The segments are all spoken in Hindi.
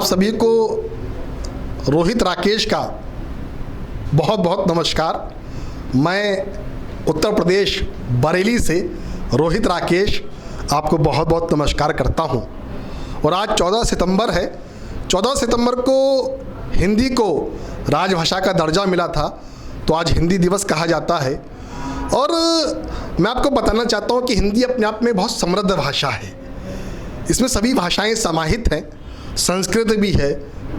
सभी को रोहित राकेश का बहुत बहुत नमस्कार। मैं उत्तर प्रदेश बरेली से रोहित राकेश आपको बहुत बहुत नमस्कार करता हूं। और आज 14 सितंबर है। 14 सितंबर को हिंदी को राजभाषा का दर्जा मिला था, तो आज हिंदी दिवस कहा जाता है। और मैं आपको बताना चाहता हूं कि हिंदी अपने आप में बहुत समृद्ध भाषा है। इसमें सभी भाषाएं समाहित हैं। संस्कृत भी है,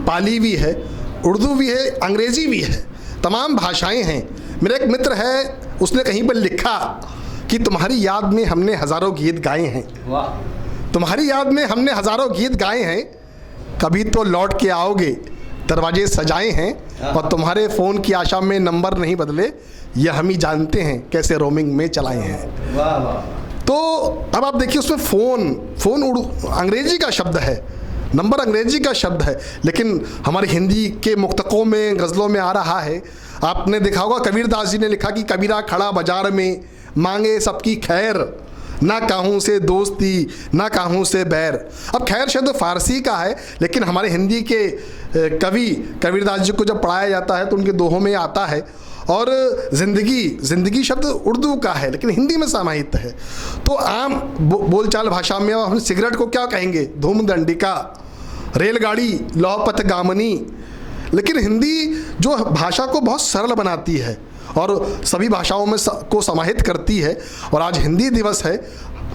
पाली भी है, उर्दू भी है, अंग्रेजी भी है, तमाम भाषाएं हैं। मेरा एक मित्र है, उसने कहीं पर लिखा कि तुम्हारी याद में हमने हज़ारों गीत गाए हैं। तुम्हारी याद में हमने हज़ारों गीत गाए हैं, कभी तो लौट के आओगे, दरवाजे सजाए हैं, और तुम्हारे फ़ोन की आशा में नंबर नहीं बदले, यह हम ही जानते हैं कैसे रोमिंग में चलाए हैं। वाह वाह। तो अब आप देखिए, उसमें फ़ोन अंग्रेजी का शब्द है, नंबर अंग्रेजी का शब्द है, लेकिन हमारी हिंदी के मुक्तकों में, गज़लों में आ रहा है। आपने देखा होगा, कबीरदास जी ने लिखा कि कबीरा खड़ा बाजार में, मांगे सबकी खैर, ना काहूँ से दोस्ती ना काहूँ से बैर। अब खैर शब्द फारसी का है, लेकिन हमारे हिंदी के कवि कबीरदास जी को जब पढ़ाया जाता है तो उनके दोहों में आता है। और ज़िंदगी शब्द उर्दू का है, लेकिन हिंदी में समाहित है। तो आम बोलचाल भाषा में हम सिगरेट को क्या कहेंगे? धूम दंडिका, रेलगाड़ी लौह गामनी। लेकिन हिंदी जो भाषा को बहुत सरल बनाती है और सभी भाषाओं में को समाहित करती है। और आज हिंदी दिवस है।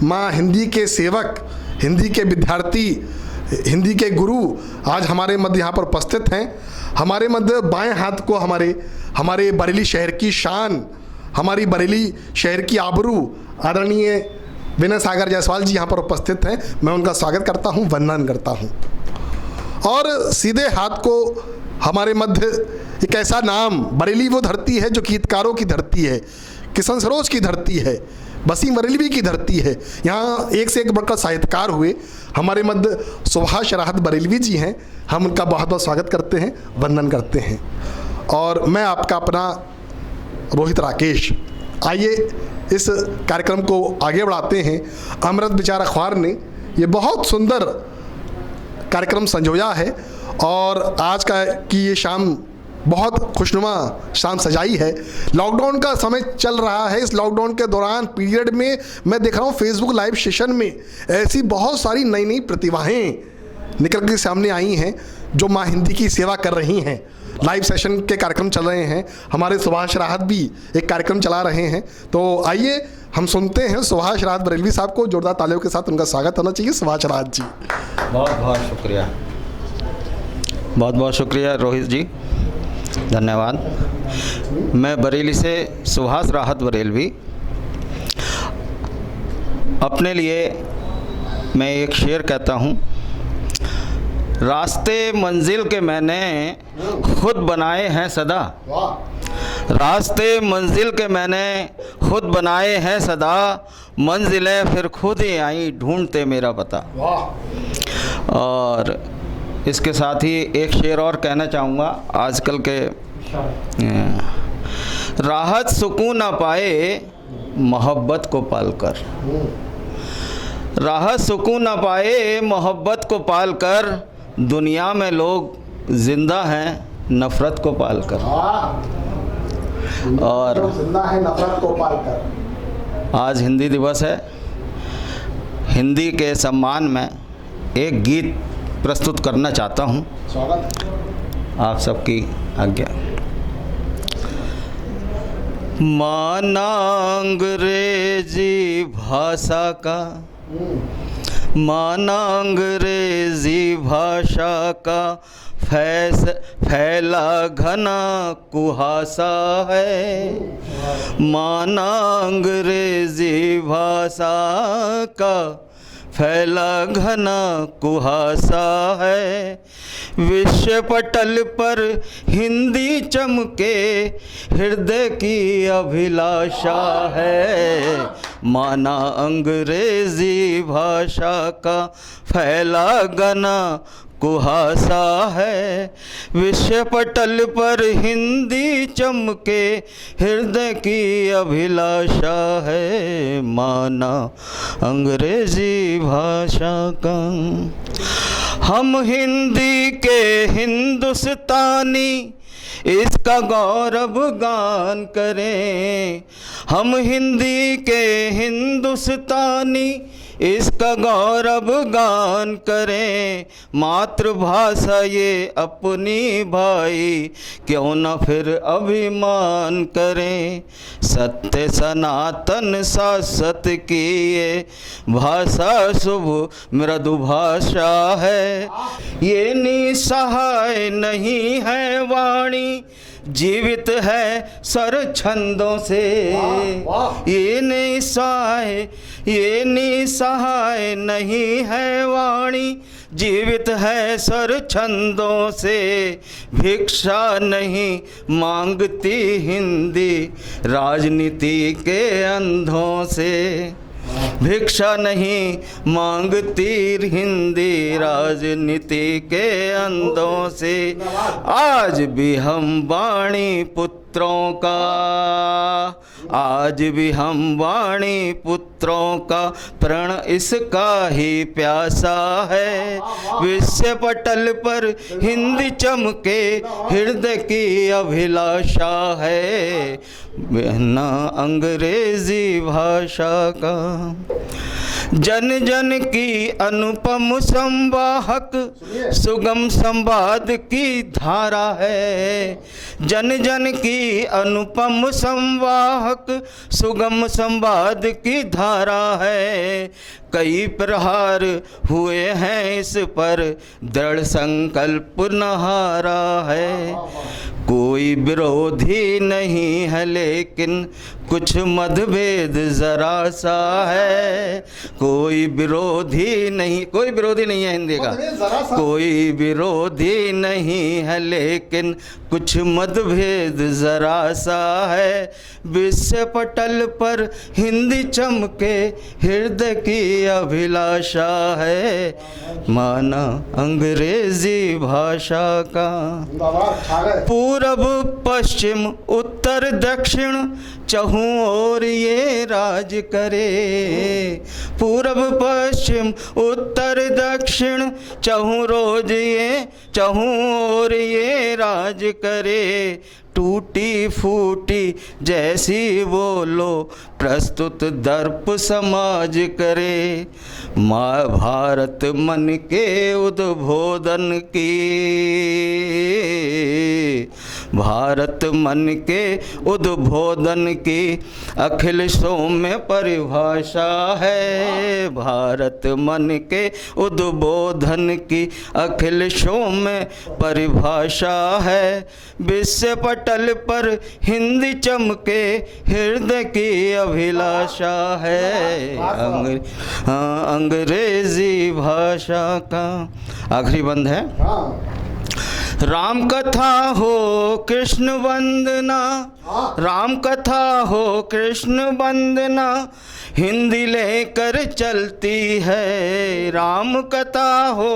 माँ हिंदी के सेवक, हिंदी के विद्यार्थी, हिंदी के गुरु आज हमारे मध्य यहाँ पर उपस्थित हैं। हमारे मध्य बाएं हाथ को हमारे बरेली शहर की शान, हमारी बरेली शहर की आबरू, आदरणीय विनय सागर जायसवाल जी यहाँ पर उपस्थित हैं। मैं उनका स्वागत करता हूँ, वंदन करता हूँ। और सीधे हाथ को हमारे मध्य एक ऐसा नाम, बरेली वो धरती है जो गीतकारों की धरती है, किशन सरोज की धरती है, वसीम बरेलवी की धरती है। यहाँ एक से एक बढ़कर साहित्यकार हुए। हमारे मध्य सुभाष राहत बरेलवी जी हैं। हम उनका बहुत बहुत स्वागत करते हैं, वंदन करते हैं। और मैं आपका अपना रोहित राकेश। आइए इस कार्यक्रम को आगे बढ़ाते हैं। अमृत विचार अखबार ने ये बहुत सुंदर कार्यक्रम संजोया है और आज की ये शाम बहुत खुशनुमा शाम सजाई है। लॉकडाउन का समय चल रहा है। इस लॉकडाउन के दौरान पीरियड में मैं देख रहा हूँ फेसबुक लाइव सेशन में ऐसी बहुत सारी नई नई प्रतिभाएं निकल के सामने आई हैं जो माँ हिंदी की सेवा कर रही हैं। लाइव सेशन के कार्यक्रम चल रहे हैं। हमारे सुभाष राहत भी एक कार्यक्रम चला रहे हैं। तो आइए हम सुनते हैं सुभाष राहत बरेलवी साहब को। जोरदार तालियों के साथ उनका स्वागत होना चाहिए। सुभाष राहत जी, बहुत बहुत शुक्रिया, बहुत बहुत शुक्रिया रोहित जी, धन्यवाद। मैं बरेली से सुभाष राहत बरेलवी। अपने लिए मैं एक शेर कहता हूँ। रास्ते मंजिल के मैंने खुद बनाए हैं सदा, रास्ते मंजिल के मैंने खुद बनाए हैं सदा, मंजिलें फिर खुद ही आई ढूंढते मेरा पता। और इसके साथ ही एक शेर और कहना चाहूँगा। आजकल के राहत सुकून ना पाए मोहब्बत को पालकर, राहत सुकून ना पाए मोहब्बत को पालकर, दुनिया में लोग जिंदा हैं नफ़रत को पालकर। और जिंदा है नफरत को पालकर। आज हिंदी दिवस है। हिंदी के सम्मान में एक गीत प्रस्तुत करना चाहता हूँ। स्वागत। आप सबकी आज्ञा। माना अंग्रेजी भाषा का, माना अंग्रेजी भाषा का फैला घना कुहासा है, माना अंग्रेजी भाषा का फैला घना कुहासा है। विश्व पटल पर हिंदी चमके हृदय की अभिलाषा है, माना अंग्रेजी भाषा का फैला घना कुहासा है। विश्व पटल पर हिंदी चमके हृदय की अभिलाषा है, माना अंग्रेजी भाषा का। हम हिंदी के हिंदुस्तानी इसका गौरव गान करें। हम हिंदी के हिंदुस्तानी इसका गौरव गान करें। मातृभाषा ये अपनी भाई क्यों न फिर अभिमान करें। सत्य सनातन शाश्वत की ये भाषा शुभ मृदु भाषा है। ये निसहाय नहीं है वाणी जीवित है स्वर छंदों से। ये निसहाय नहीं है वाणी जीवित है स्वर छंदों से। भिक्षा नहीं मांगती हिंदी राजनीति के अंधों से। भिक्षा नहीं मांगती हिंदी राजनीति के अंधों से। आज भी हम वाणी पुत्रों का, आज भी हम वाणी पुत्रों का प्रण इसका ही प्यासा है। विश्व पटल पर हिंदी चमके हृदय की अभिलाषा है। ना अंग्रेजी भाषा का जन जन की अनुपम संवाहक सुगम संवाद की धारा है। जन जन की अनुपम संवाहक सुगम संवाद की धारा है। कई प्रहार हुए हैं इस पर दृढ़ संकल्प नहारा है। कोई विरोधी नहीं है लेकिन कुछ मतभेद जरा सा है। कोई विरोधी नहीं है हिंदी का। कोई विरोधी नहीं है लेकिन कुछ मतभेद जरा सा है। विश्व पटल पर हिंदी चमके हृदय की अभिलाषा है। माना अंग्रेजी भाषा का। पूरब पश्चिम उत्तर दक्षिण चहूँ ओर ये राज करे। पूरब पश्चिम उत्तर दक्षिण चहूँ ओर ये राज करे। टूटी फूटी जैसी बोलो प्रस्तुत दर्प समाज करे। माँ भारत मन के उद्बोधन की, भारत मन के उद्बोधन की अखिल सौम्य परिभाषा है। भारत मन के उद्बोधन की अखिल सौम्य परिभाषा है। विश्व पटल पर हिंदी चमके हृदय की अभिलाषा है। अंग्रेजी भाषा का आखिरी बंद है। राम कथा हो कृष्ण वंदना, राम कथा हो कृष्ण वंदना हिंदी लेकर चलती है। राम कथा हो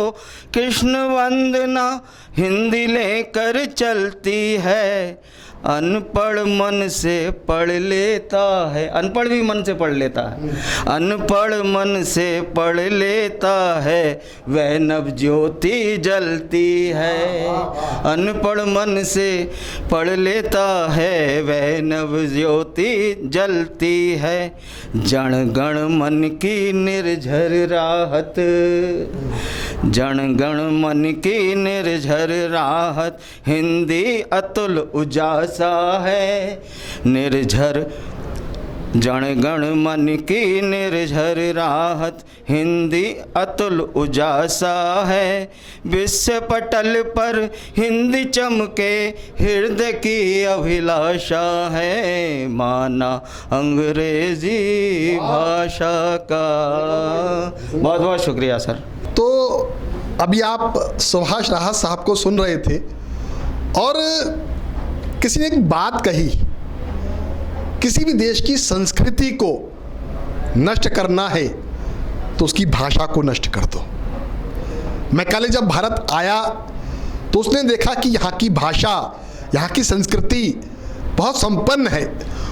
कृष्ण वंदना हिंदी लेकर चलती है। अनपढ़ मन से पढ़ लेता है, अनपढ़ भी मन से पढ़ लेता है। अनपढ़ मन से पढ़ लेता है वह नव ज्योति जलती है। अनपढ़ मन से पढ़ लेता है वह नव ज्योति जलती है। जन गण मन की निर्झर राहत, जन गण मन की निर्झर राहत हिंदी अतुल उजास है। निर्झर जन गण मन की निर्झर राहत हिंदी अतुल उजासा है। विश्व पटल पर हिंदी चमके हृदय की अभिलाषा है। माना अंग्रेजी भाषा का। बहुत बहुत शुक्रिया सर। तो अभी आप सुभाष राहत साहब को सुन रहे थे और किसी ने एक बात कही, किसी भी देश की संस्कृति को नष्ट करना है तो उसकी भाषा को नष्ट कर दो। मैकाले जब भारत आया तो उसने देखा कि यहाँ की भाषा, यहाँ की संस्कृति बहुत संपन्न है।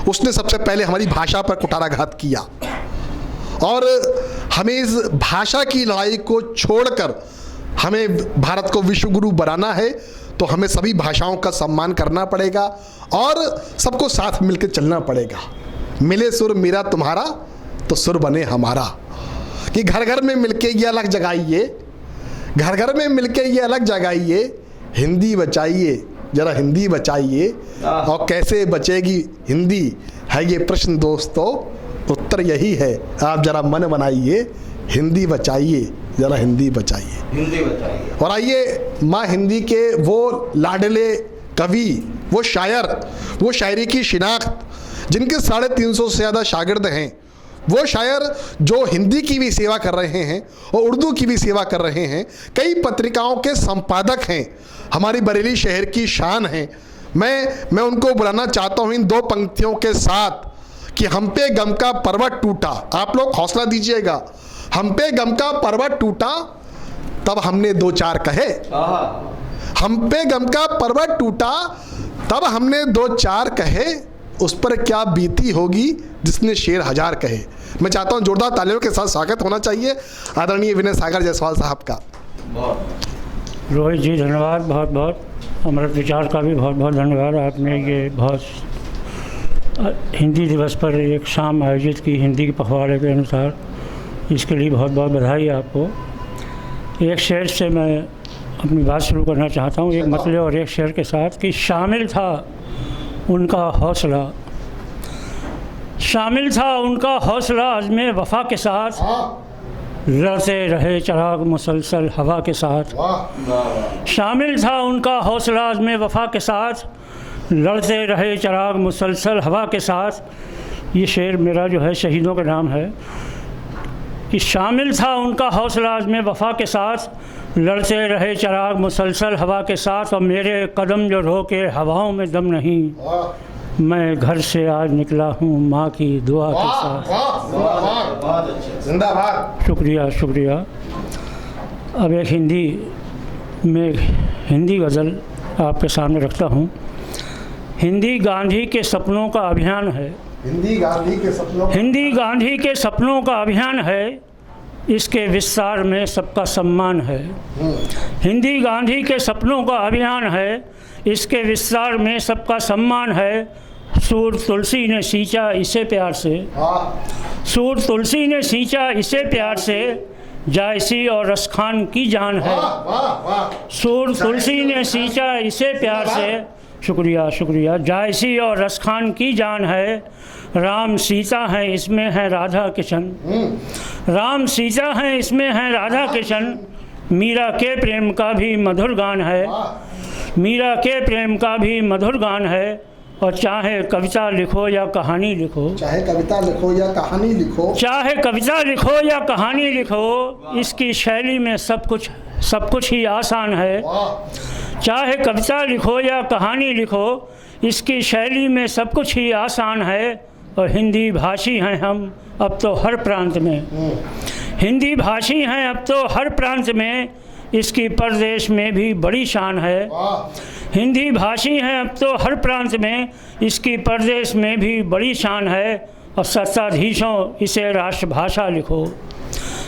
उसने सबसे पहले हमारी भाषा पर कुठाराघात किया और हमें इस भाषा की लड़ाई को छोड़कर हमें भारत को विश्व गुरु बनाना है, तो हमें सभी भाषाओं का सम्मान करना पड़ेगा और सबको साथ मिलकर चलना पड़ेगा। मिले सुर मेरा तुम्हारा तो सुर बने हमारा, कि घर घर में मिलके ये अलग जगाइए, घर घर में मिलके ये अलग जगाइए, हिंदी बचाइए जरा हिंदी बचाइए। और कैसे बचेगी हिंदी है ये प्रश्न दोस्तों, उत्तर यही है आप जरा मन बनाइए, हिंदी बचाइए जरा हिंदी बचाइए, हिंदी बचाइए। और आइए माँ हिंदी के वो लाडले कवि, वो शायर, वो शायरी की शिनाख्त जिनके 350 से ज़्यादा शागिर्द हैं, वो शायर जो हिंदी की भी सेवा कर रहे हैं और उर्दू की भी सेवा कर रहे हैं, कई पत्रिकाओं के संपादक हैं, हमारी बरेली शहर की शान हैं। मैं उनको बुलाना चाहता हूँ इन 2 पंक्तियों के साथ कि हम पे गम का पर्वत टूटा, आप लोग हौसला दीजिएगा, हम पे गम का पर्वत टूटा तब हमने 2 4 कहे, हम पे गम का पर्वत टूटा तब हमने 2 4 कहे, उस पर क्या बीती होगी जिसने शेर 1000 कहे। मैं चाहता हूं जोरदार तालियों के साथ स्वागत होना चाहिए आदरणीय विनय सागर जायसवाल साहब का। रोहित जी धन्यवाद, बहुत बहुत। अमृत विचार का भी बहुत बहुत धन्यवाद। आपने ये बहुत हिंदी दिवस पर एक शाम आयोजित की हिंदी के पखवाड़े के अनुसार, इसके लिए बहुत बहुत बधाई आपको। एक शेर से मैं अपनी बात शुरू करना चाहता हूँ, एक मतले और एक शेर के साथ, कि शामिल था उनका हौसला, शामिल था उनका हौसला अज़्मे वफ़ा के साथ, लड़ते रहे चिराग मुसलसल हवा के साथ। शामिल था उनका हौसला अज़्मे वफ़ा के साथ, लड़ते रहे चिराग मुसलसल हवा के साथ। ये शेर मेरा जो है शहीदों का नाम है, कि शामिल था उनका हौसला अज़्मे वफ़ा के साथ, लड़ते रहे चिराग मुसलसल हवा के साथ। और मेरे कदम जो रोके हवाओं में दम नहीं, मैं घर से आज निकला हूँ माँ की दुआ के साथ। जिंदाबाद। शुक्रिया शुक्रिया। अब एक हिंदी गज़ल आपके सामने रखता हूँ। हिंदी गांधी के सपनों का अभियान है, हिंदी गांधी के सपनों, हिंदी गांधी के सपनों का अभियान है, इसके विस्तार में सबका सम्मान है। हिंदी गांधी के सपनों का अभियान है, इसके विस्तार में सबका सम्मान है। सूर तुलसी ने सींचा इसे प्यार से, सूर तुलसी ने सींचा इसे प्यार से, जायसी और रसखान की जान है। सूर तुलसी ने सींचा इसे प्यार से, शुक्रिया शुक्रिया, जायसी और रसखान की जान है। राम सीता हैं इसमें है राधा किशन, राम सीता हैं इसमें है राधा किशन। मीरा के प्रेम का भी मधुर गान है, मीरा के प्रेम का भी मधुर गान है। और चाहे कविता लिखो या कहानी लिखो, चाहे कविता लिखो या कहानी लिखो, चाहे कविता लिखो या कहानी लिखो, इसकी शैली में सब कुछ ही आसान है। चाहे कविता लिखो या कहानी लिखो, इसकी शैली में सब कुछ ही आसान है। और हिंदी भाषी हैं हम अब तो हर प्रांत में, हिंदी भाषी हैं अब तो हर प्रांत में, इसकी परदेश में भी बड़ी शान है। हिंदी भाषी हैं अब तो हर प्रांत में, इसकी परदेश में भी बड़ी शान है। और सत्ताधीशों इसे राष्ट्रभाषा लिखो,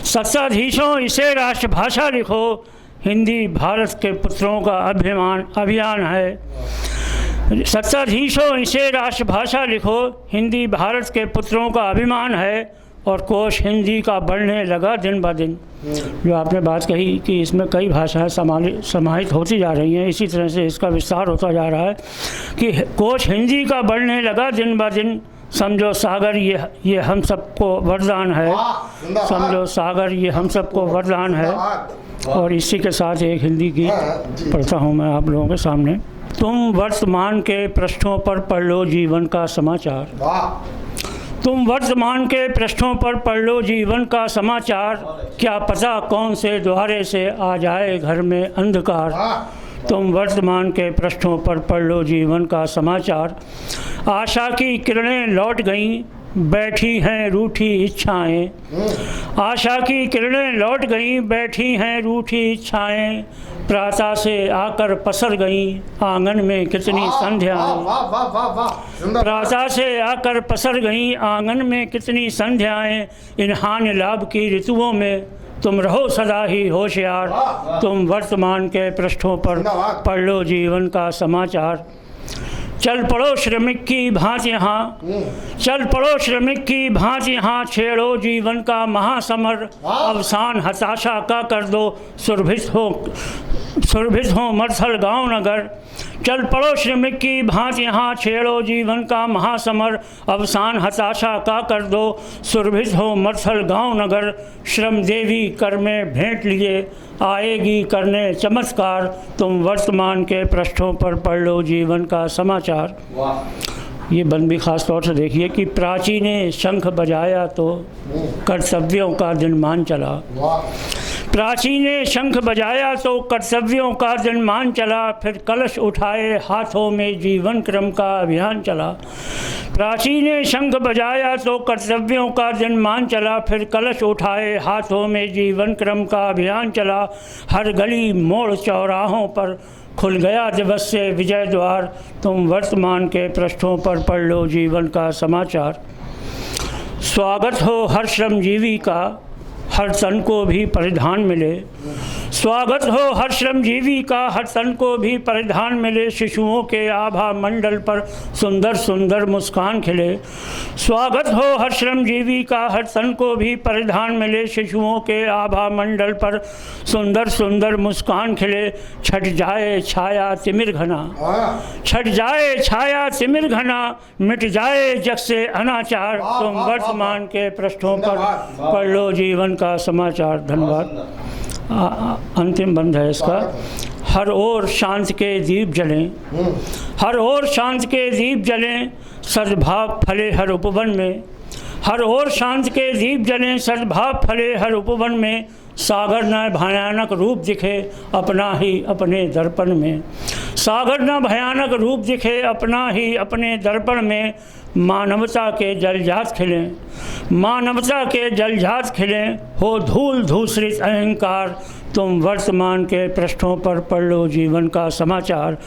सत्ताधीशों इसे राष्ट्रभाषा लिखो, हिंदी भारत के पुत्रों का अभियान है। सत्ताधीशों इसे राष्ट्रभाषा लिखो, हिंदी भारत के पुत्रों का अभिमान है। और कोश हिंदी का बढ़ने लगा दिन ब दिन, जो आपने बात कही कि इसमें कई भाषाएं समाहित होती जा रही हैं, इसी तरह से इसका विस्तार होता जा रहा है कि कोश हिंदी का बढ़ने लगा दिन ब दिन। समझो सागर ये हम सबको वरदान है, समझो सागर ये हम सबको वरदान है। और इसी के साथ एक हिंदी गीत पढ़ता हूँ मैं आप लोगों के सामने। तुम वर्तमान के पृष्ठों पर पढ़ लो जीवन का समाचार, तुम वर्तमान के पृष्ठों पर पढ़ लो जीवन का समाचार, क्या पता कौन से द्वारे से आ जाए घर में अंधकार। तुम वर्तमान के पृष्ठों पर पढ़ लो जीवन का समाचार, आशा की किरणें लौट गईं, बैठी हैं रूठी इच्छाएं, आशा की किरणें लौट गईं, बैठी हैं रूठी इच्छाएं, प्रातः से आकर पसर गईं आंगन में कितनी संध्याएं, प्रातः से आकर पसर गईं आंगन में कितनी संध्याएं, इन हानि लाभ की ऋतुओं में तुम रहो सदा ही होशियार, तुम वर्तमान के पृष्ठों पर पढ़ लो जीवन का समाचार। चल पड़ो श्रमिक की भांति यहाँ, चल पड़ो श्रमिक की भांति यहाँ, छेड़ो जीवन का महासमर, अवसान हताशा का कर दो, सुरभित हो मरथल गांव नगर। चल पड़ो श्रमिक की भांति यहाँ, छेड़ो जीवन का महासमर, अवसान हताशा का कर दो, सुरभित हो मरथल गांव नगर। श्रम देवी कर में भेंट लिए आएगी करने चमत्कार, तुम वर्तमान के पृष्ठों पर पढ़ लो जीवन का समाचार। ये बंद भी खास तौर से देखिए कि प्राची ने शंख बजाया तो कर्तव्यों का दिनमान चला, प्राची ने शंख बजाया तो कर्तव्यों का दिनमान चला, फिर कलश उठाए हाथों में जीवन क्रम का अभियान चला। प्राची ने शंख बजाया तो कर्तव्यों का दिनमान चला, फिर कलश उठाए हाथों में जीवन क्रम का अभियान चला। हर गली मोड़ चौराहों पर खुल गया दिवस से विजय द्वार, तुम वर्तमान के पृष्ठों पर पढ़ लो जीवन का समाचार। स्वागत हो हर श्रमजीवी का, हर तन को भी परिधान मिले, स्वागत हो हर श्रमजीवी का, हर तन को भी परिधान मिले, शिशुओं के आभा मंडल पर सुंदर सुंदर मुस्कान खिले। स्वागत हो हर श्रमजीवी का, हर तन को भी परिधान मिले, शिशुओं के आभा मंडल पर सुंदर सुंदर मुस्कान खिले। छट जाए छाया तिमिर घना, छट जाए छाया तिमिर घना, मिट जाए जग से अनाचार, तुम वर्तमान के पृष्ठों पर पढ़ लो जीवन का समाचार। धन्यवाद। अंतिम बंद है इसका। हर ओर शांत के दीप जलें, हर ओर शांत के दीप जलें, सद्भाव फले हर उपवन में, हर ओर शांत के दीप जलें, सद्भाव फले हर उपवन में, सागर न भयानक रूप दिखे अपना ही अपने दर्पण में, सागर न भयानक रूप दिखे अपना ही अपने दर्पण में, मानवता के जलजात खिलें, मानवता के जलजात खिलें, हो धूल धूसरित अहंकार, तुम वर्तमान के पृष्ठों पर पढ़ लो जीवन का समाचार।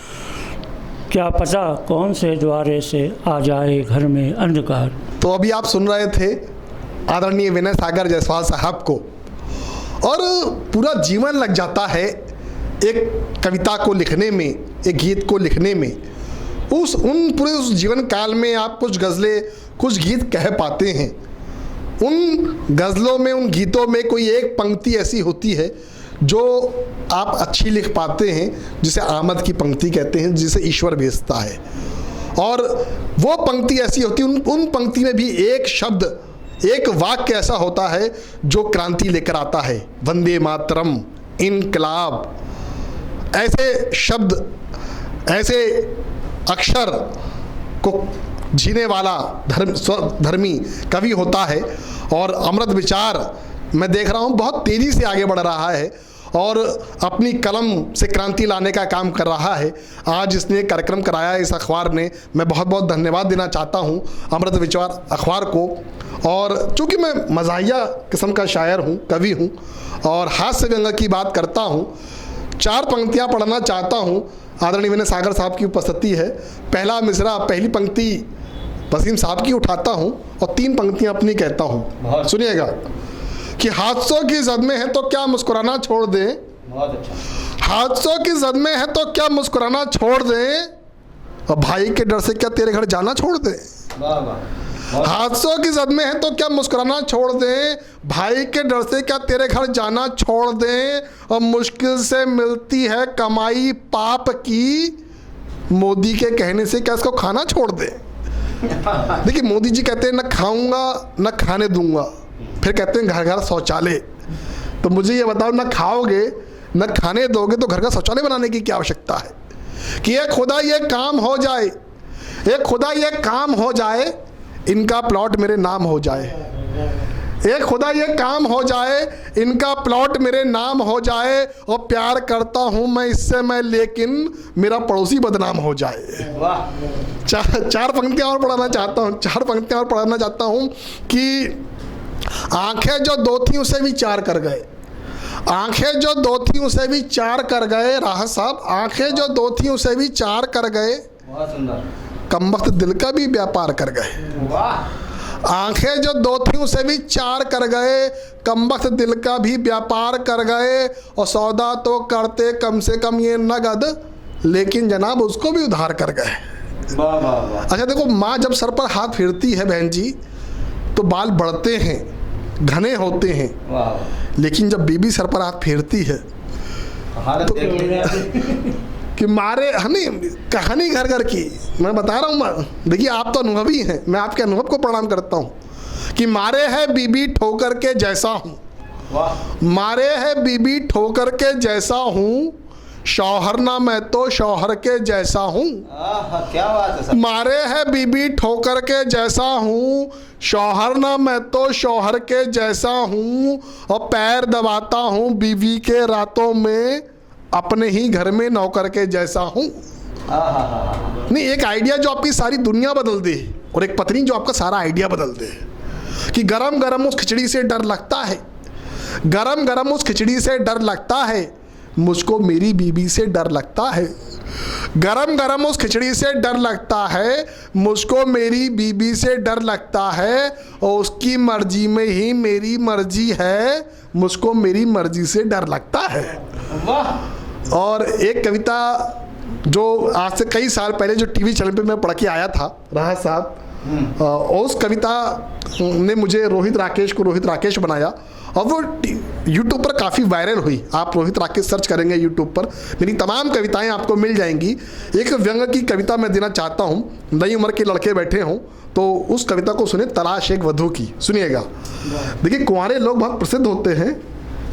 क्या पता कौन से द्वारे से आ जाए घर में अंधकार। तो अभी आप सुन रहे थे आदरणीय विनय सागर जायसवाल साहब को, और पूरा जीवन लग जाता है एक कविता को लिखने में, एक गीत को लिखने में। उस जीवन काल में आप कुछ गज़लें, कुछ गीत कह पाते हैं। उन गज़लों में, उन गीतों में कोई एक पंक्ति ऐसी होती है जो आप अच्छी लिख पाते हैं, जिसे आमद की पंक्ति कहते हैं, जिसे ईश्वर भेजता है। और वो पंक्ति ऐसी होती है, उन पंक्ति में भी एक शब्द, एक वाक्य ऐसा होता है जो क्रांति लेकर आता है। वंदे मातरम, इनकलाब, ऐसे शब्द, ऐसे अक्षर को जीने वाला धर्मी कवि होता है। और अमृत विचार मैं देख रहा हूँ बहुत तेज़ी से आगे बढ़ रहा है और अपनी कलम से क्रांति लाने का काम कर रहा है। आज इसने कार्यक्रम कराया इस अखबार ने, मैं बहुत बहुत धन्यवाद देना चाहता हूँ अमृत विचार अखबार को। और चूँकि मैं मज़ाहिया किस्म का शायर हूँ, कवि हूँ और हास्य व्यंग की बात करता हूँ, 4 पंक्तियाँ पढ़ना चाहता हूँ। आदरणीय विनय सागर साहब की उपस्थिति है। पहला मिसरा, पहली पंक्ति वसीम साहब की उठाता हूँ और 3 पंक्तियाँ अपनी कहता हूँ। सुनिएगा कि हादसों की जद में है तो क्या मुस्कुराना छोड़ दें, बहुत अच्छा। हादसों की जद में है तो क्या मुस्कुराना छोड़ दें, और भाई के डर से क्या तेरे घर जाना छोड़ दें। वाह वाह। हादसों की जद में है तो क्या मुस्कुराना छोड़ दें, भाई के डर से क्या तेरे घर जाना छोड़ दें, और मुश्किल से मिलती है कमाई पाप की, मोदी के कहने से क्या इसको खाना छोड़ दें। देखिए मोदी जी कहते हैं न खाऊंगा न खाने दूंगा, फिर कहते हैं घर घर शौचालय। तो मुझे ये बताओ, न खाओगे न खाने दोगे तो घर का शौचालय बनाने की क्या आवश्यकता है। कि ये खुदा ये काम हो जाए, ये खुदा ये काम हो जाए, इनका प्लॉट मेरे नाम हो जाए, एक खुदा ये काम हो जाए, इनका प्लॉट मेरे नाम हो जाए, और प्यार करता हूँ मैं इससे मैं, लेकिन मेरा पड़ोसी बदनाम हो जाए। वाह। चार पंक्तियाँ और पढ़ाना चाहता हूँ कि आंखें जो दो थी उसे भी चार कर गए, आंखें जो दो थी उसे भी चार कर गए, राहत साहब, आंखें जो दो थी उसे भी चार कर गए, बहुत सुंदर। कमबख्त दिल का भी व्यापार कर गए। वाह। आंखें जो दो थी उसे भी चार कर गए, कमबख्त दिल का भी व्यापार कर गए, और सौदा तो करते कम से कम ये नगद, लेकिन जनाब उसको भी उधार कर गए। वाह वाह वाह। अच्छा देखो, माँ जब सर पर हाथ फेरती है बहन जी, तो बाल बढ़ते हैं, घने होते हैं, वाह। लेकिन जब बीबी सर पर हाथ फेरती है हालत देख लीजिए। कि मारे हनी, कहानी घर घर की मैं बता रहा हूँ। देखिए आप तो अनुभवी हैं, मैं आपके अनुभव को प्रणाम करता हूँ कि मारे है बीबी ठोकर के जैसा हूँ, वाह। मारे है बीबी ठोकर के जैसा हूँ, शौहर ना मैं तो शौहर के जैसा हूँ। क्या बात है सर। मारे है बीबी ठोकर के जैसा हूँ, शौहर ना मैं तो शौहर के जैसा हूँ, और पैर दबाता हूँ बीवी के रातों में, अपने ही घर में नौकर के जैसा हूँ। नहीं, एक आइडिया जो आपकी सारी दुनिया बदल दे, और एक पत्नी जो आपका सारा आइडिया बदल दे, कि गरम गरम उस खिचड़ी से डर लगता है, गरम गरम उस खिचड़ी से डर लगता है, मुझको मेरी बीबी से डर लगता है, गरम गरम उस खिचड़ी से डर लगता है, मुझको मेरी बीबी से डर लगता है, और उसकी मर्जी में ही मेरी मर्जी है, मुझको मेरी मर्जी से डर लगता है। वाह। और एक कविता जो आज से कई साल पहले जो टीवी चैनल पे मैं पढ़ के आया था, राहत साहब, उस कविता ने मुझे रोहित राकेश बनाया, और वो यूट्यूब पर काफ़ी वायरल हुई। आप रोहित राकेश सर्च करेंगे यूट्यूब पर, मेरी तमाम कविताएं आपको मिल जाएंगी। एक व्यंग की कविता मैं देना चाहता हूँ, नई उम्र के लड़के बैठे हों तो उस कविता को सुने, तलाश एक वधू की। सुनिएगा। देखिए, कुंवारे लोग बहुत प्रसिद्ध होते हैं,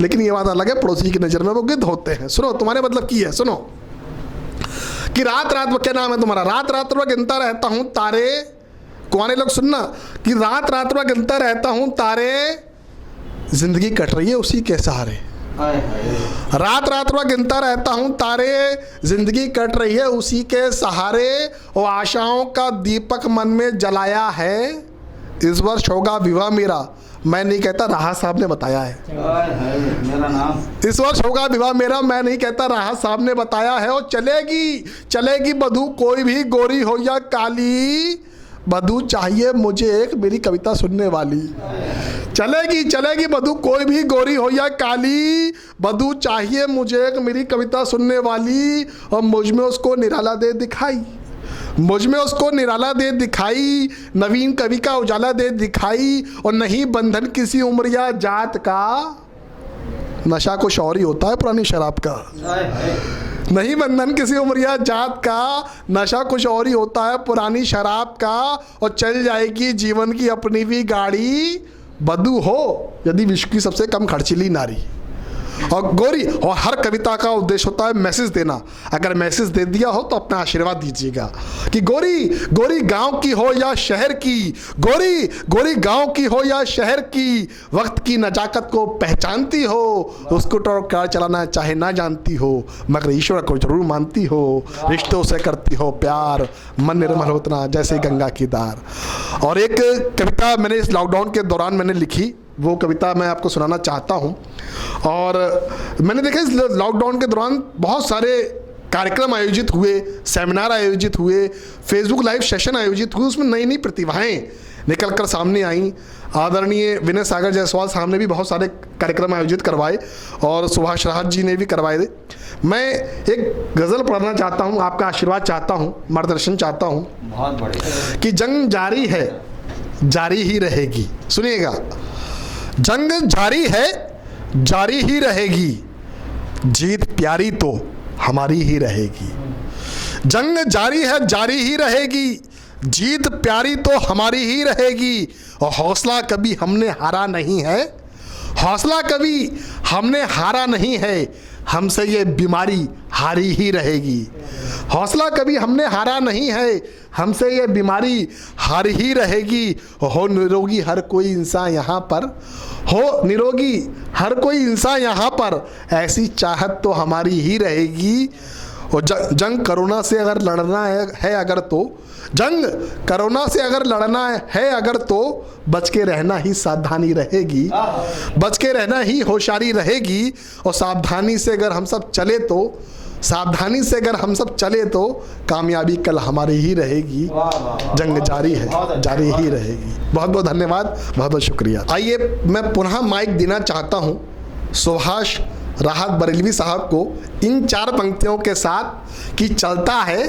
लेकिन ये बात अलग है, पड़ोसी की नज़र में वो गिद्ध होते हैं। सुनो, तुम्हारे मतलब की है, सुनो कि रात रात, क्या नाम है तुम्हारा, रात रात में गिनता रहता हूँ तारे, कुंवारे लोग सुनना, कि रात रात में गिनता रहता हूँ तारे, जिंदगी कट रही है उसी के सहारे, रात रात में गिनता रहता हूँ तारे, जिंदगी कट रही है उसी के सहारे, और आशाओं का दीपक मन में जलाया है, इस वर्ष होगा विवाह मेरा, मैं नहीं कहता, राहत साहब ने बताया है। मेरा नाम, इस वर्ष होगा विवाह मेरा, मैं नहीं कहता, राहत साहब ने बताया है। और चलेगी बधू कोई भी गोरी हो या काली, बधू चाहिए मुझे एक मेरी कविता सुनने वाली। चलेगी बधू कोई भी गोरी हो या काली, बधू चाहिए मुझे एक मेरी कविता सुनने वाली, और मुझ में उसको निराला दे दिखाई, मुझ में उसको निराला दे दिखाई, नवीन कवि का उजाला दे दिखाई, और नहीं बंधन किसी उम्र या जात का, नशा कुछ और ही होता है पुरानी शराब का, नहीं बंधन किसी उम्र या जात का, नशा कुछ और ही होता है पुरानी शराब का, और चल जाएगी जीवन की अपनी भी गाड़ी, बधू हो यदि विश्व की सबसे कम खर्चीली नारी। और गोरी, और हर कविता का उद्देश्य होता है मैसेज देना, अगर मैसेज दे दिया हो तो अपना आशीर्वाद दीजिएगा, कि गोरी गांव की हो या शहर की, गोरी गांव की हो या शहर की, वक्त की नजाकत को पहचानती हो, उसको तो कार चलाना चाहे ना जानती हो, मगर ईश्वर को जरूर मानती हो, रिश्तों से करती हो प्यार, मन निर्मल होतना जैसे गंगा की धार। और एक कविता मैंने इस लॉकडाउन के दौरान मैंने लिखी, वो कविता मैं आपको सुनाना चाहता हूँ। और मैंने देखा इस लॉकडाउन के दौरान बहुत सारे कार्यक्रम आयोजित हुए, सेमिनार आयोजित हुए, फेसबुक लाइव सेशन आयोजित हुए, उसमें नई नई प्रतिभाएं निकल कर सामने आईं। आदरणीय विनय सागर जायसवाल साहब ने भी बहुत सारे कार्यक्रम आयोजित करवाए, और सुभाष राहत जी ने भी करवाए। मैं एक गज़ल पढ़ना चाहता हूँ, आपका आशीर्वाद चाहता हूँ, मार्गदर्शन चाहता हूँ। बहुत बढ़िया। कि जंग जारी है, जारी ही रहेगी। सुनिएगा, जंग जारी है, जारी ही रहेगी, जीत प्यारी तो हमारी ही रहेगी। जंग जारी है, जारी ही रहेगी, जीत प्यारी तो हमारी ही रहेगी, और हौसला कभी हमने हारा नहीं है, हौसला कभी हमने हारा नहीं है, हमसे ये बीमारी हारी ही रहेगी। हौसला कभी हमने हारा नहीं है, हमसे ये बीमारी हारी ही रहेगी। हो निरोगी हर कोई इंसान यहाँ पर, हो निरोगी हर कोई इंसान यहाँ पर, ऐसी चाहत तो हमारी ही रहेगी। और जंग कोरोना से अगर लड़ना है अगर तो, जंग कोरोना से अगर लड़ना है अगर तो, बच के रहना ही सावधानी रहेगी, बच के रहना ही होशियारी रहेगी। और सावधानी से अगर हम सब चले तो, सावधानी से अगर हम सब चले तो कामयाबी कल हमारी ही रहेगी। जंग जारी है, जारी ही रहेगी। बहुत बहुत धन्यवाद, बहुत बहुत शुक्रिया। आइए मैं पुनः माइक देना चाहता हूँ सुभाष राहत बरेलवी साहब को इन 4 पंक्तियों के साथ कि चलता है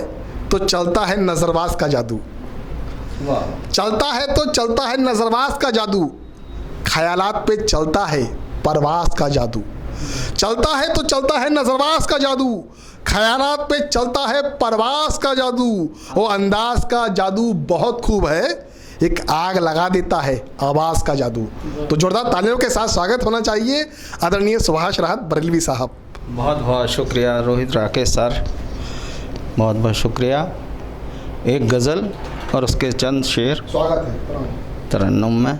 तो चलता है नजरबाज का जादू, चलता है तो चलता है नजरबाज का जादू, ख्यालात पे चलता है परवास का जादू, चलता है तो चलता है नजरबाज का जादू, ख्यालात पे चलता है परवास का जादू। वो अंदाज का जादू बहुत खूब है, एक आग लगा देता है आवाज़ का जादू। तो जोरदार तालियों के साथ स्वागत होना चाहिए आदरणीय सुभाष राहत बरेलवी साहब। बहुत बहुत शुक्रिया रोहित राकेश सर, बहुत बहुत शुक्रिया। एक गज़ल और उसके चंद शेर स्वागत है तरन्नुम में।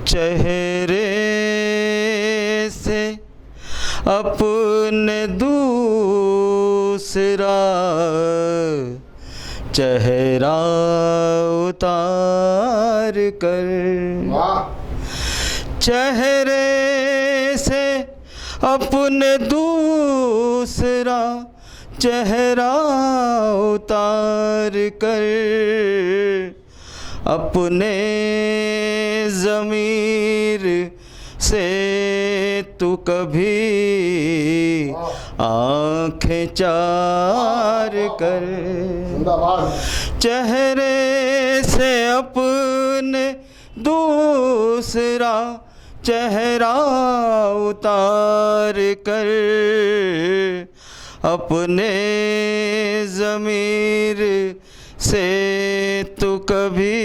चेहरे से अपने दूसरा चेहरा उतार कर, चेहरे से अपने दूसरा चेहरा उतार कर, अपने ज़मीर से तू कभी आँखें चार कर, चेहरे से अपने दूसरा चेहरा उतार कर, अपने ज़मीर से तू कभी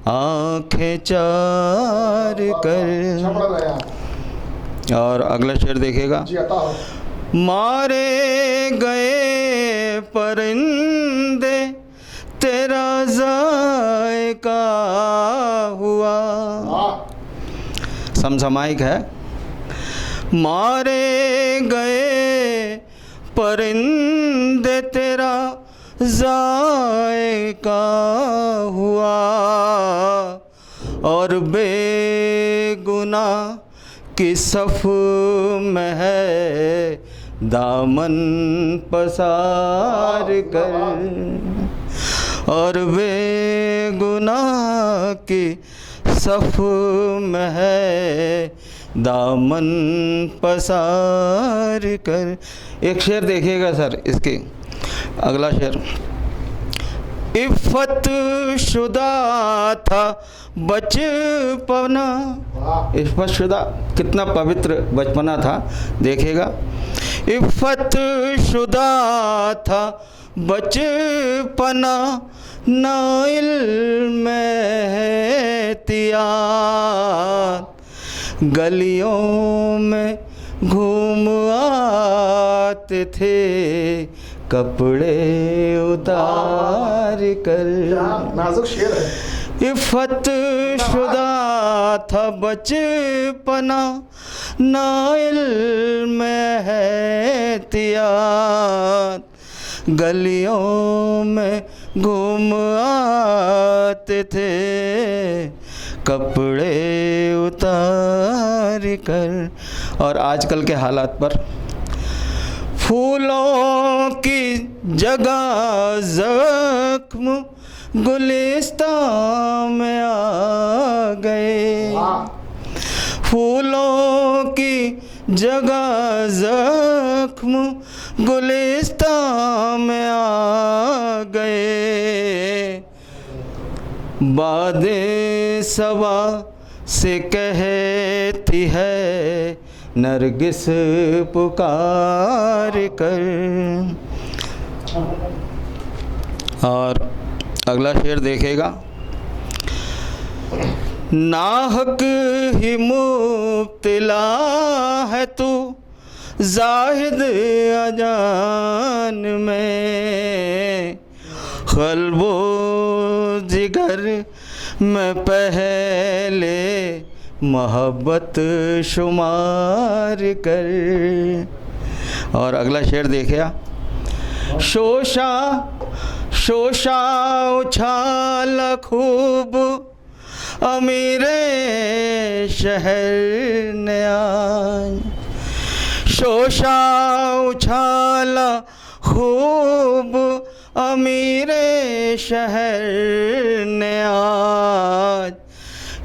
आँखें चार कर। और अगला शेर देखिएगा। मारे गए परिंदे तेरा जायका हुआ, समसामयिक है। मारे गए परिंदे तेरा जायका हुआ, और बेगुनाह की सफ में है दामन पसार कर, और बेगुनाह की सफ में है दामन पसार कर। एक शेर देखिएगा सर, इसके अगला शेर। इफ़्फ़त शुदा था बचपना, इफ़्फ़त शुदा कितना पवित्र बचपना था, देखिएगा। इफ़्फ़त शुदा था बचपना, ना इल्म एहतियात, गलियों में घूम आते थे कपड़े उतार कर। नाजुक शेर है। इफ़्फ़त शुदा था बचपना, ना इल्म एहतियात, गलियों में घूम आते थे कपड़े उतार कर। और आजकल के हालात पर फूलों की जगह ज़ख्म गुलिस्तां में आ गए, फूलों की जगह ज़ख्म गुलिस्तां में आ गए। बादे सबा से कहती है नरगिस पुकार कर। और अगला शेर देखेगा। नाहक ही मुब्तला है तू जाहिद अजान में, क़ल्बो जिगर में पहले मोहब्बत शुमार कर। और अगला शेर देखिए, शोशा शोशा उछाल खूब अमीरे शहर ने आज, शोशा उछाला खूब अमीरे शहर ने आज,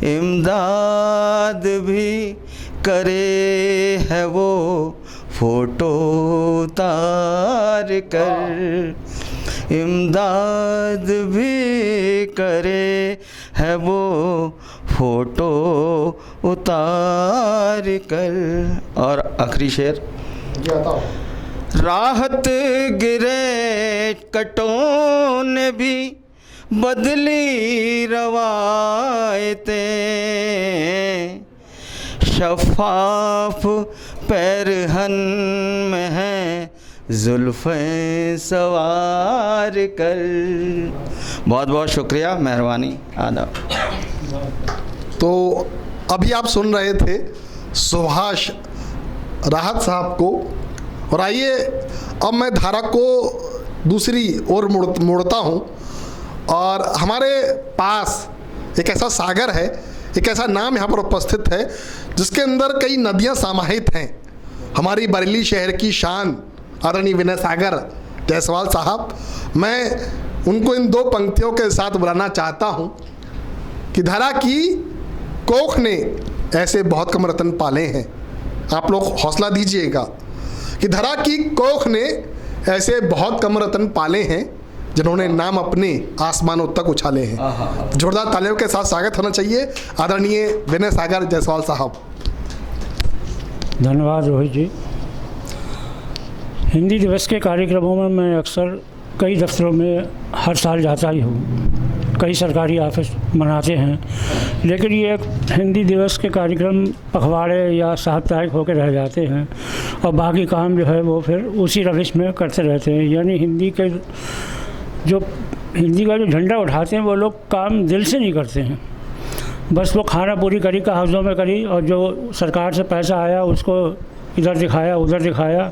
इमदाद भी करे है वो फोटो उतार कर, इमदाद भी करे है वो फोटो उतार कर। और आखिरी शेर, राहत गिरे कटों ने भी बदली रवायतें, शफ़ाफ पैरहन में है जुल्फ़ें सवार कर। बहुत बहुत शुक्रिया, मेहरबानी, आदाब। तो अभी आप सुन रहे थे सुभाष राहत साहब को, और आइए अब मैं धारा को दूसरी ओर मोड़ता हूँ। और हमारे पास एक ऐसा सागर है, एक ऐसा नाम यहाँ पर उपस्थित है जिसके अंदर कई नदियाँ समाहित हैं। हमारी बरेली शहर की शान आदरणीय विनय सागर जायसवाल साहब, मैं उनको इन दो पंक्तियों के साथ बुलाना चाहता हूँ कि धरा की कोख ने ऐसे बहुत कम रतन पाले हैं। आप लोग हौसला दीजिएगा कि धरा की कोख ने ऐसे बहुत कम रतन पाले हैं जिन्होंने नाम अपने आसमानों तक उछाले हैं। जोरदार तालियों के साथ स्वागत होना चाहिए आदरणीय विनय सागर जायसवाल साहब। धन्यवाद रोहित जी। हिंदी दिवस के कार्यक्रमों में मैं अक्सर कई दफ्तरों में हर साल जाता ही हूँ, कई सरकारी ऑफिस मनाते हैं, लेकिन ये हिंदी दिवस के कार्यक्रम पखवाड़े या साप्ताहिक होकर रह जाते हैं और बाकी काम जो है वो फिर उसी रविश में करते रहते हैं। यानी हिंदी का जो झंडा उठाते हैं वो लोग काम दिल से नहीं करते हैं, बस वो खाना पूरी करी का हफ्जों में करी और जो सरकार से पैसा आया उसको इधर दिखाया उधर दिखाया।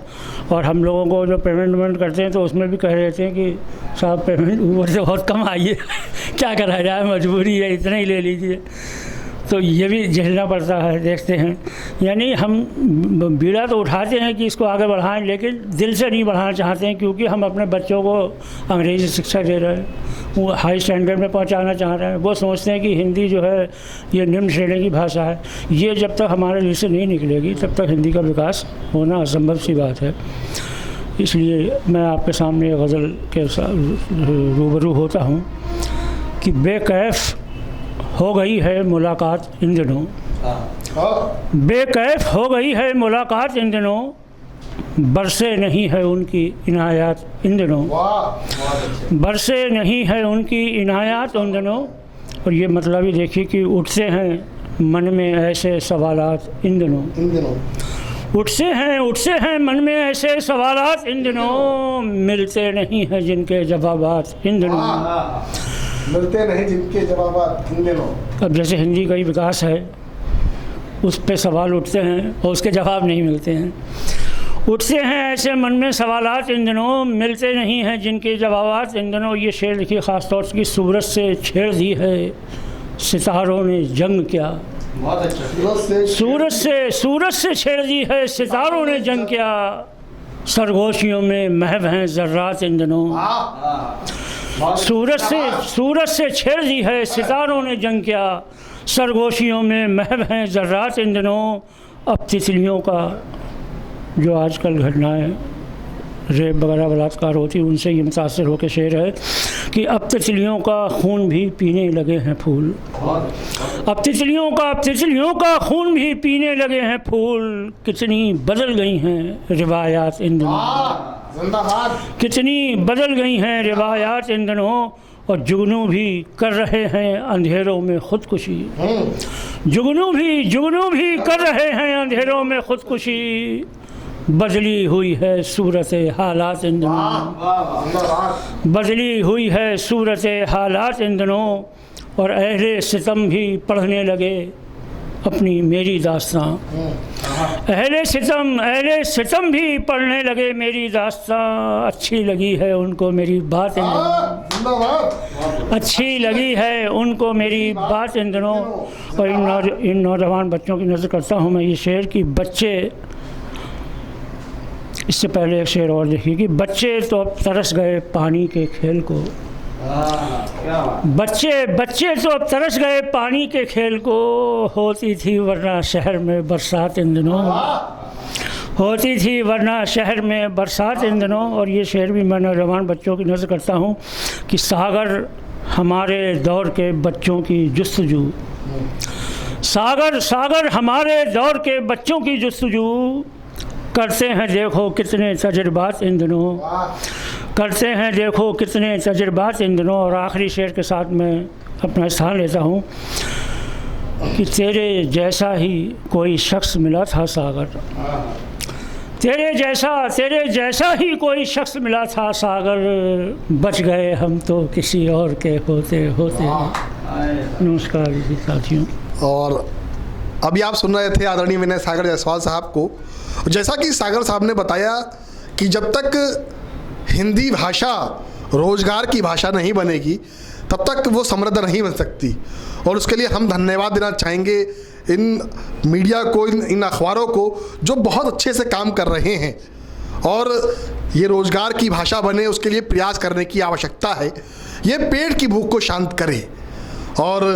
और हम लोगों को जो पेमेंट करते हैं तो उसमें भी कह देते हैं कि साहब पेमेंट ऊपर से बहुत कम आई है क्या करा जाए, मजबूरी है, इतना ही ले लीजिए। तो ये भी झेलना पड़ता है, देखते हैं। यानी हम बीड़ा तो उठाते हैं कि इसको आगे बढ़ाएं, लेकिन दिल से नहीं बढ़ाना चाहते हैं, क्योंकि हम अपने बच्चों को अंग्रेज़ी शिक्षा दे रहे हैं, वो हाई स्टैंडर्ड में पहुंचाना चाह रहे हैं। वो सोचते हैं कि हिंदी जो है ये निम्न श्रेणी की भाषा है। ये जब तक हमारे लिए से नहीं निकलेगी तब तक हिंदी का विकास होना असंभव सी बात है। इसलिए मैं आपके सामने गज़ल के रूबरू होता हूँ कि बेकैफ़ हो गई है मुलाकात इन दिनों, बेकैफ़ हो गई है मुलाकात इन दिनों, बरसे नहीं है उनकी इनायात इन दिनों, बरसे नहीं है उनकी इनायात उन दिनों। और ये मतलब ही देखिए कि उठते हैं मन में ऐसे सवालात इन दिनों, उठते हैं मन में ऐसे सवालात इन दिनों, मिलते नहीं हैं जिनके जवाबात इन दिनों, मिलते नहीं जिनके जवाबात इन दिनों। अब जैसे हिंदी का ही विकास है, उस पे सवाल उठते हैं और उसके जवाब नहीं मिलते हैं। उठते हैं ऐसे मन में सवालात इन दिनों, मिलते नहीं हैं जिनके जवाबात इन दिनों। ये शेर लिखिए ख़ास तौर से कि सूरज से छेड़ दी है सितारों ने जंग क्या, सूरज से छेड़ दी है सितारों ने जंग क्या, सरगोशियों में महव हैं ज़र्रात इन दिनों। सूरज से छेड़ दी है सितारों ने जंग क्या, सरगोशियों में महव हैं ज़र्रात इन दिनों। अब तितलियों का जो आजकल घटनाएं रेप वगैरह बलात्कार होती, उनसे ये मुतासर होकर शेर है कि अब तितलियों का खून भी पीने लगे हैं फूल, अब तितलियों का खून भी पीने लगे हैं फूल। कितनी बदल गई हैं रिवायात इन दिनों, कितनी बदल गई हैं रिवायात इन दिनों। और जुगनू भी कर रहे हैं अंधेरों में खुदकुशी। जुगनू भी कर रहे हैं अंधेरों में खुदकुशी। बदली हुई है सूरत हालात इन दिनों, बदली हुई है सूरत हालात इन दिनों, और अहले सितम भी पढ़ने लगे अपनी मेरी दास्तां। अहले सितम भी पढ़ने लगे मेरी दास्तां। अच्छी लगी है उनको मेरी बात इन दिनों, अच्छी लगी है उनको मेरी बात इन दिनों। और इन नौजवान बच्चों की नज़र करता हूँ मैं ये शेर कि बच्चे, इससे पहले एक शेर और देखिए कि बच्चे तो अब तरस गए पानी के खेल को। बच्चे तो अब तरस गए पानी के खेल को। होती थी वरना शहर में बरसात इन दिनों, होती थी वरना शहर में बरसात इन दिनों। और ये शेर भी मैं नौजवान बच्चों की नज़र करता हूँ कि सागर हमारे दौर के बच्चों की जुस्तजू, सागर हमारे दौर के बच्चों की जुस्तजू। करते हैं देखो कितने तजुर्बात इन दिनों, करते हैं देखो कितने तजुर्बात इन दिनों। और आखिरी शेर के साथ मैं अपना स्थान लेता हूँ कि तेरे जैसा ही कोई शख्स मिला था सागर, तेरे जैसा ही कोई शख्स मिला था सागर। बच गए हम तो किसी और के होते होते। नमस्कार जी साथियों। और अभी आप सुन रहे थे आदरणीय विनय सागर जायसवाल साहब को। जैसा कि सागर साहब ने बताया कि जब तक हिंदी भाषा रोजगार की भाषा नहीं बनेगी तब तक वो समृद्ध नहीं बन सकती। और उसके लिए हम धन्यवाद देना चाहेंगे इन मीडिया को, इन अखबारों को जो बहुत अच्छे से काम कर रहे हैं। और ये रोजगार की भाषा बने उसके लिए प्रयास करने की आवश्यकता है। ये पेट की भूख को शांत करे और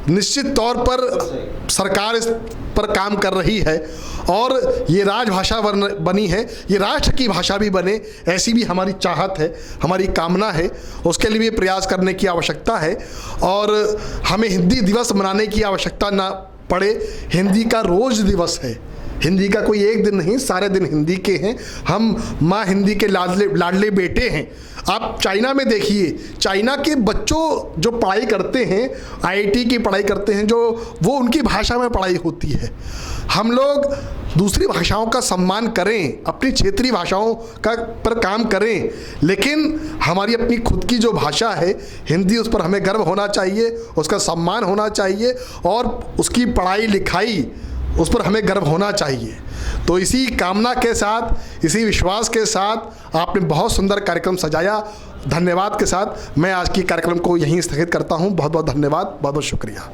निश्चित तौर पर सरकार इस पर काम कर रही है और ये राजभाषा बनी है, ये राष्ट्र की भाषा भी बने, ऐसी भी हमारी चाहत है, हमारी कामना है। उसके लिए भी प्रयास करने की आवश्यकता है और हमें हिंदी दिवस मनाने की आवश्यकता ना पड़े। हिंदी का रोज़ दिवस है, हिंदी का कोई एक दिन नहीं, सारे दिन हिंदी के हैं। हम माँ हिंदी के लाडले बेटे हैं। आप चाइना में देखिए, चाइना के बच्चों जो पढ़ाई करते हैं, आईआईटी की पढ़ाई करते हैं, जो वो उनकी भाषा में पढ़ाई होती है। हम लोग दूसरी भाषाओं का सम्मान करें, अपनी क्षेत्रीय भाषाओं का पर काम करें, लेकिन हमारी अपनी खुद की जो भाषा है हिंदी, उस पर हमें गर्व होना चाहिए, उसका सम्मान होना चाहिए और उसकी पढ़ाई लिखाई उस पर हमें गर्व होना चाहिए। तो इसी कामना के साथ, इसी विश्वास के साथ आपने बहुत सुंदर कार्यक्रम सजाया। धन्यवाद के साथ मैं आज की कार्यक्रम को यहीं स्थगित करता हूँ। बहुत बहुत धन्यवाद, बहुत बहुत शुक्रिया।